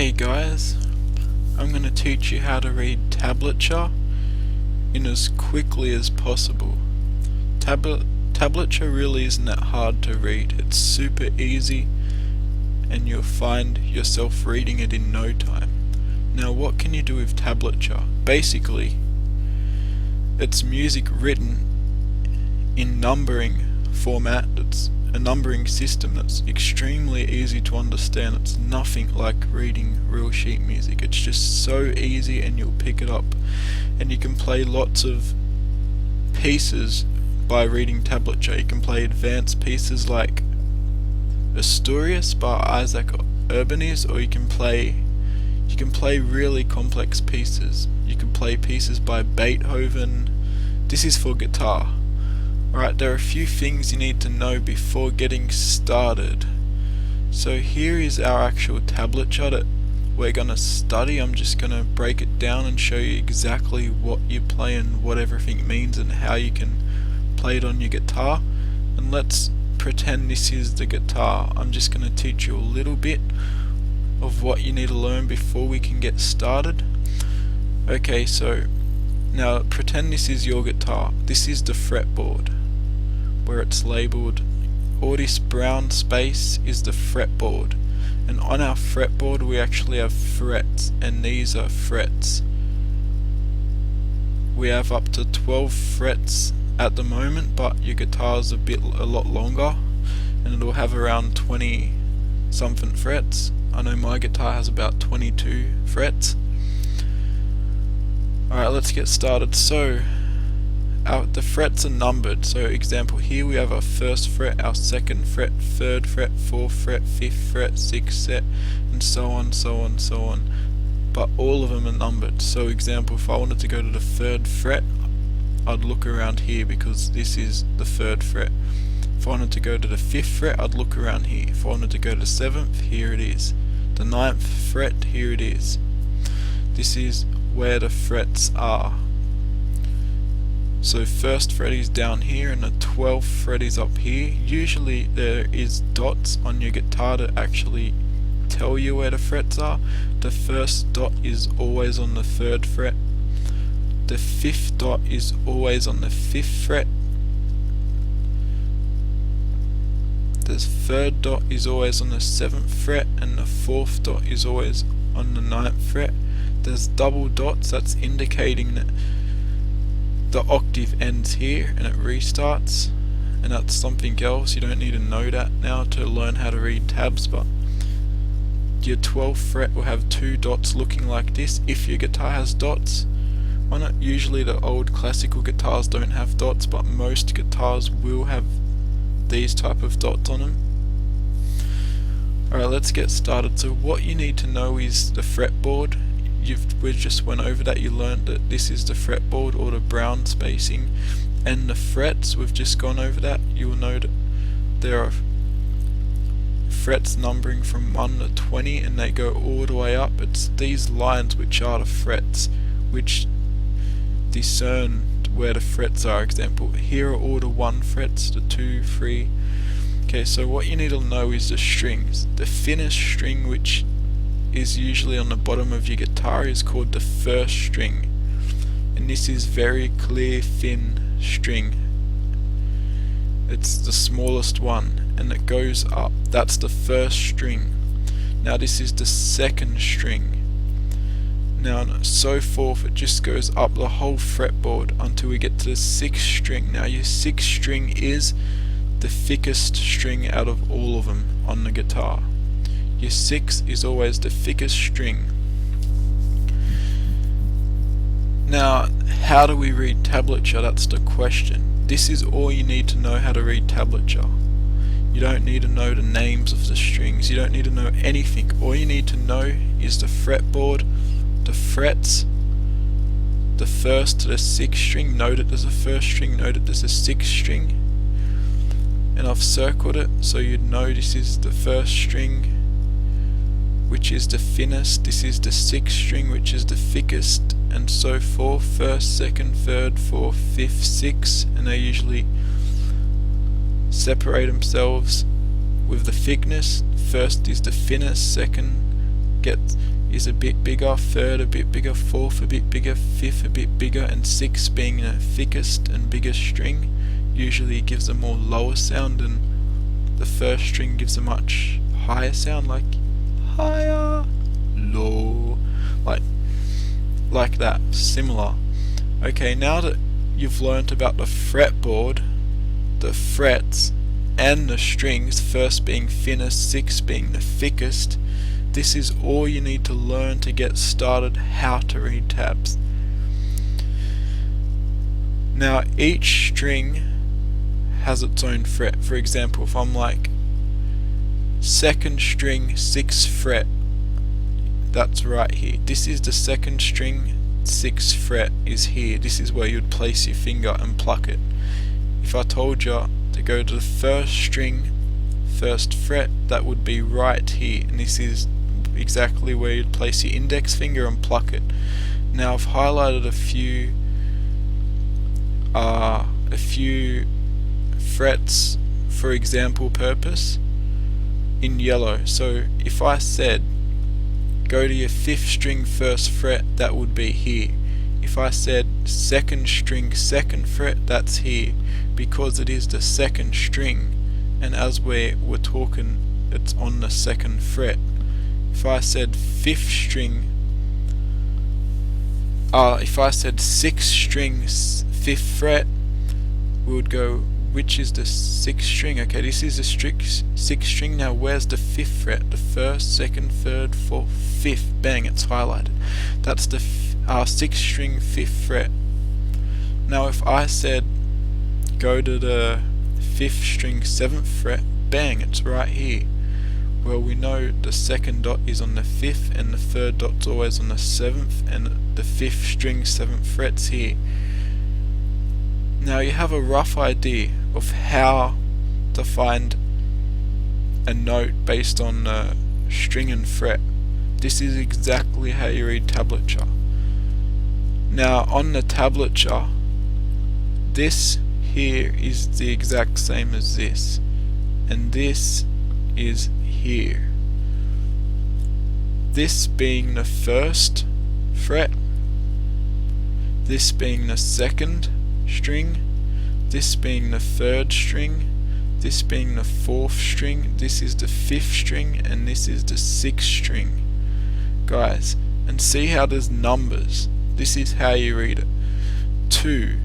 Hey guys, I'm going to teach you how to read tablature in as quickly as possible. Tablature really isn't that hard to read. It's super easy and you'll find yourself reading it in no time. Now what can you do with tablature? Basically, it's music written in numbering format. It's a numbering system that's extremely easy to understand. It's nothing like reading real sheet music. It's just so easy and you'll pick it up. And you can play lots of pieces by reading tablature. You can play advanced pieces like Asturias by Isaac Urbanis, or you can play really complex pieces. You can play pieces by Beethoven. This is for guitar. Alright, there are a few things you need to know before getting started. So here is our actual tablature that we're going to study. I'm just going to break it down and show you exactly what you play and what everything means and how you can play it on your guitar. And let's pretend this is the guitar. I'm just going to teach you a little bit of what you need to learn before we can get started. Okay, so now pretend this is your guitar. This is the fretboard, where it's labelled. All this brown space is the fretboard, and on our fretboard we actually have frets, and these are frets. We have up to 12 frets at the moment, but your guitar's a lot longer, and it'll have around 20 something frets. I know my guitar has about 22 frets. Alright, let's get started. So the frets are numbered. So example, here we have our first fret, our second fret, third fret, fourth fret, fifth fret, sixth fret, and so on, so on, so on. But all of them are numbered. So example, if I wanted to go to the third fret, I'd look around here because this is the third fret. If I wanted to go to the fifth fret, I'd look around here. If I wanted to go to the seventh, here it is. The ninth fret, here it is. This is where the frets are. So first fret is down here and the 12th fret is up here. Usually there is dots on your guitar to actually tell you where the frets are. The first dot is always on the third fret. The fifth dot is always on the fifth fret. The third dot is always on the seventh fret, and the fourth dot is always on the ninth fret. There's double dots, that's indicating that the octave ends here and it restarts, and that's something else. You don't need to know that now to learn how to read tabs, but your 12th fret will have two dots looking like this if your guitar has dots on it. Usually the old classical guitars don't have dots, but most guitars will have these type of dots on them. Alright, let's get started. So what you need to know is the fretboard. We just went over that. You learned that this is the fretboard, or the brown spacing, and the frets, we've just gone over that. You'll know that there are frets numbering from 1 to 20 and they go all the way up. It's these lines which are the frets, which discern where the frets are. Example, here are all the 1 frets, the 2, 3. Okay, so what you need to know is the strings. The thinnest string, which is usually on the bottom of your guitar, is called the first string, and this is very clear thin string. It's the smallest one and it goes up. That's the first string. Now this is the second string. Now so forth, it just goes up the whole fretboard until we get to the 6th string. Now your 6th string is the thickest string out of all of them on the guitar. Your 6 is always the thickest string. Now, how do we read tablature? That's the question. This is all you need to know how to read tablature. You don't need to know the names of the strings. You don't need to know anything. All you need to know is the fretboard, the frets, the first to the 6th string. Note that there's a first string, note that there's a 6th string. And I've circled it so you'd know this is the first string, which is the thinnest. This is the 6th string, which is the thickest, and so forth. First, second, third, fourth, fifth, sixth, and they usually separate themselves with the thickness. First is the thinnest, second is a bit bigger, third a bit bigger, fourth a bit bigger, fifth a bit bigger, and sixth being the thickest and biggest string usually gives a more lower sound, and the first string gives a much higher sound, like higher, low, like that, similar. Okay, now that you've learnt about the fretboard, the frets, and the strings, first being thinnest, sixth being the thickest, this is all you need to learn to get started how to read tabs. Now each string has its own fret. For example, if I'm like second string, 6th fret, that's right here. This is the second string, 6th fret is here. This is where you'd place your finger and pluck it. If I told you to go to the first string, 1st fret, that would be right here, and this is exactly where you'd place your index finger and pluck it. Now I've highlighted a few frets for example purpose in yellow. So if I said go to your 5th string 1st fret, that would be here. If I said 2nd string 2nd fret, that's here, because it is the 2nd string, and as we're talking, it's on the 2nd fret. If I said 5th string, if I said 6th string 5th fret, we would go, which is the 6th string? Okay, this is the 6th string. Now where's the 5th fret? The 1st, 2nd, 3rd, 4th, 5th. Bang, it's highlighted. That's the 6th string 5th fret. Now if I said go to the 5th string 7th fret, bang, it's right here. Well, we know the 2nd dot is on the 5th and the 3rd dot's always on the 7th, and the 5th string 7th fret's here. Now you have a rough idea of how to find a note based on the string and fret. This is exactly how you read tablature. Now on the tablature, this here is the exact same as this, and this is here. This being the 1st fret, this being the 2nd string, this being the 3rd string, this being the 4th string, this is the 5th string, and this is the 6th string. Guys, and see how there's numbers. This is how you read it. 2.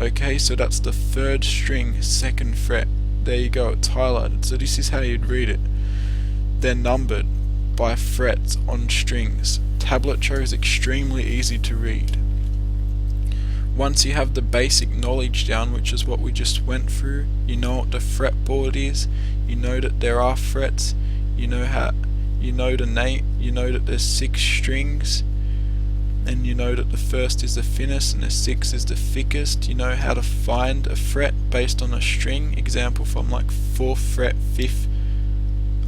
Okay, so that's the 3rd string, 2nd fret. There you go, it's highlighted. So this is how you'd read it. They're numbered by frets on strings. Tablature is extremely easy to read. Once you have the basic knowledge down, which is what we just went through, you know what the fretboard is, you know that there are frets, you know the name, you know that there's 6 strings, and you know that the 1st is the thinnest and the 6th is the thickest. You know how to find a fret based on a string. Example, from like 4th fret,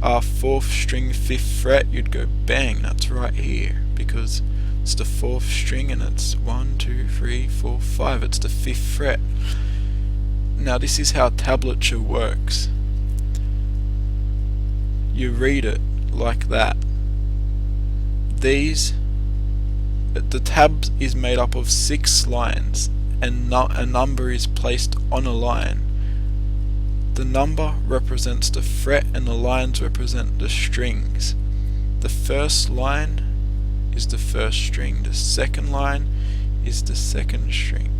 4th string 5th fret, you'd go bang, that's right here, because it's the 4th string and it's 1, 2, 3, 4, 5, it's the 5th fret. Now this is how tablature works. You read it like that. The tab is made up of 6 lines, and a number is placed on a line. The number represents the fret and the lines represent the strings. The first line is the 1st string, the 2nd line is the 2nd string,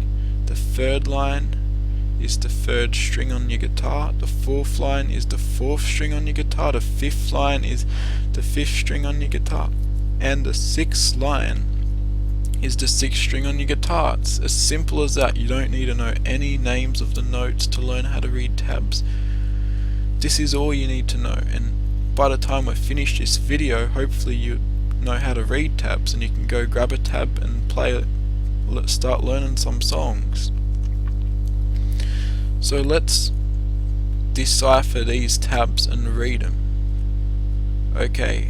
the 3rd line is the 3rd string on your guitar, the 4th line is the 4th string on your guitar, the 5th line is the 5th string on your guitar, and the 6th line is the 6th string on your guitar. It's as simple as that. You don't need to know any names of the notes to learn how to read tabs. This is all you need to know, and by the time we've finished this video, hopefully you know how to read tabs and you can go grab a tab and play it. Let's start learning some songs. So let's decipher these tabs and read them. Okay,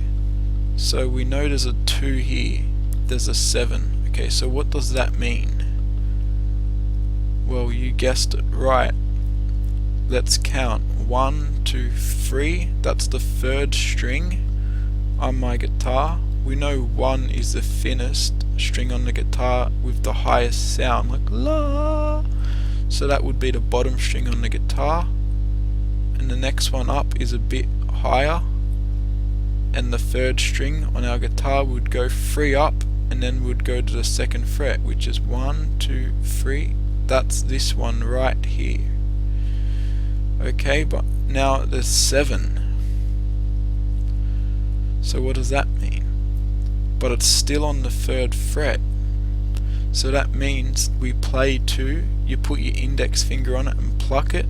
so we know there's a 2 here, there's a 7. Okay, so what does that mean? Well, you guessed it right. Let's count. 1, 2, 3, that's the 3rd string on my guitar. we know 1 is the thinnest string on the guitar with the highest sound, like la. So that would be the bottom string on the guitar, and the next one up is a bit higher, and the third string on our guitar would go 3 up, and then would go to the second fret, which is 1, 2, 3. That's this one right here. Okay, but now there's 7. So what does that mean? But it's still on the 3rd fret. So that means we play 2, you put your index finger on it and pluck it.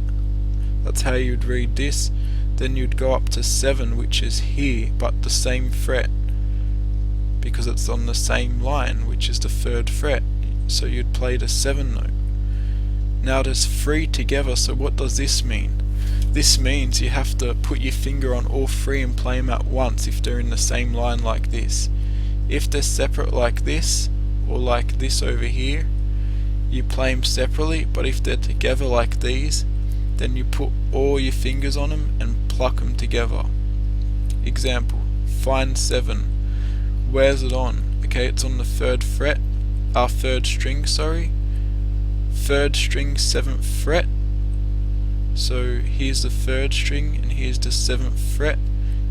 That's how you'd read this. Then you'd go up to 7, which is here, but the same fret, because it's on the same line, which is the 3rd fret. So you'd play the 7 note. Now there's 3 together, so what does this mean? This means you have to put your finger on all 3 and play them at once if they're in the same line like this. If they're separate like this, or like this over here, you play them separately, but if they're together like these, then you put all your fingers on them and pluck them together. Example, find 7. Where's it on? Okay, it's on the 3rd fret, our 3rd string, sorry. 3rd string, 7th fret. So here's the 3rd string and here's the 7th fret.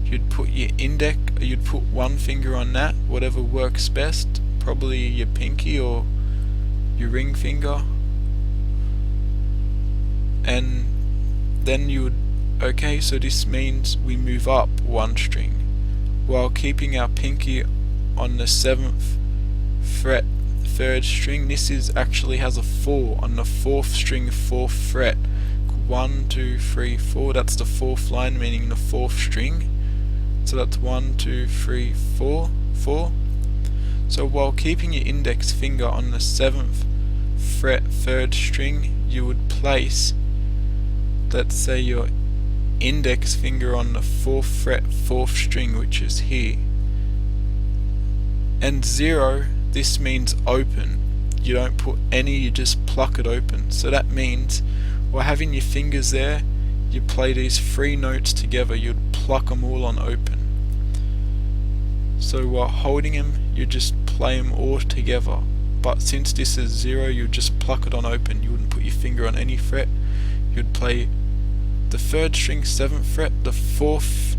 You'd put your index, you'd put one finger on that, whatever works best, probably your pinky or your ring finger, and then you would, okay, so this means we move up 1 string while keeping our pinky on the 7th fret, 3rd string. This is actually has a 4 on the 4th string, 4th fret. 1, 2, 3, 4, that's the 4th line, meaning the 4th string. So that's 1, 2, 3, 4, 4. So while keeping your index finger on the 7th fret, 3rd string, you would place, let's say, your index finger on the 4th fret, 4th string, which is here. And 0, this means open. You don't put any, you just pluck it open. So that means, while having your fingers there, you play these 3 notes together, you'd pluck them all on open. So while holding them, you just play them all together. But since this is 0, you just pluck it on open. You wouldn't put your finger on any fret. You'd play the 3rd string, 7th fret, the 4th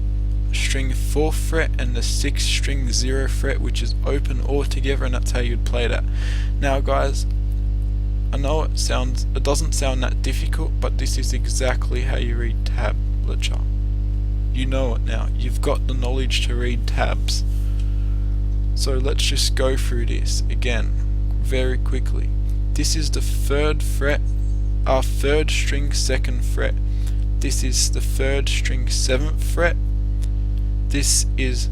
string, 4th fret, and the 6th string, 0th fret, which is open all together, and that's how you'd play that. Now guys, I know it doesn't sound that difficult, but this is exactly how you read tablature. You know it now. You've got the knowledge to read tabs. So let's just go through this again very quickly. This is the 3rd fret, our 3rd string, 2nd fret. This is the 3rd string, 7th fret. This is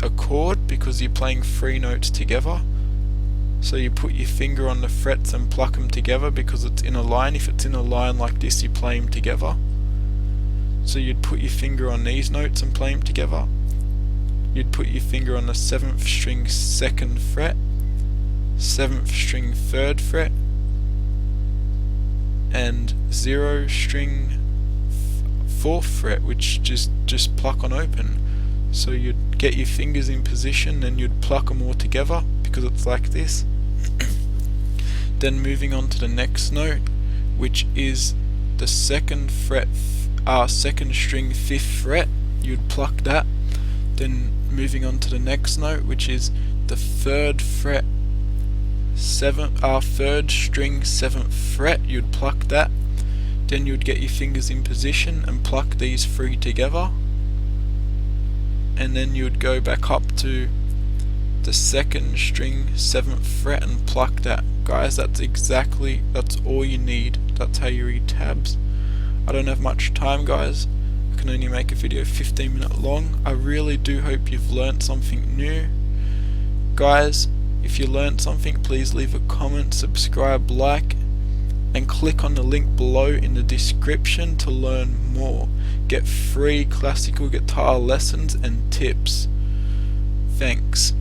a chord because you're playing 3 notes together. So you put your finger on the frets and pluck them together because it's in a line. If it's in a line like this, you play them together. So you'd put your finger on these notes and play them together. You'd put your finger on the 7th string, 2nd fret, 7th string, 3rd fret, and 0 string, 4th fret, which just pluck on open. So you'd get your fingers in position and you'd pluck them all together because it's like this. Then moving on to the next note, which is the 2nd fret, 2nd string, 5th fret, you'd pluck that. Then moving on to the next note, which is the 3rd fret, 3rd string, 7th fret, you'd pluck that. Then you'd get your fingers in position and pluck these 3 together. And then you'd go back up to the 2nd string, 7th fret, and pluck that. Guys, that's all you need. That's how you read tabs. I don't have much time, guys. I can only make a video 15-minute long. I really do hope you've learnt something new. Guys, if you learnt something, please leave a comment, subscribe, like, and click on the link below in the description to learn more. Get free classical guitar lessons and tips. Thanks.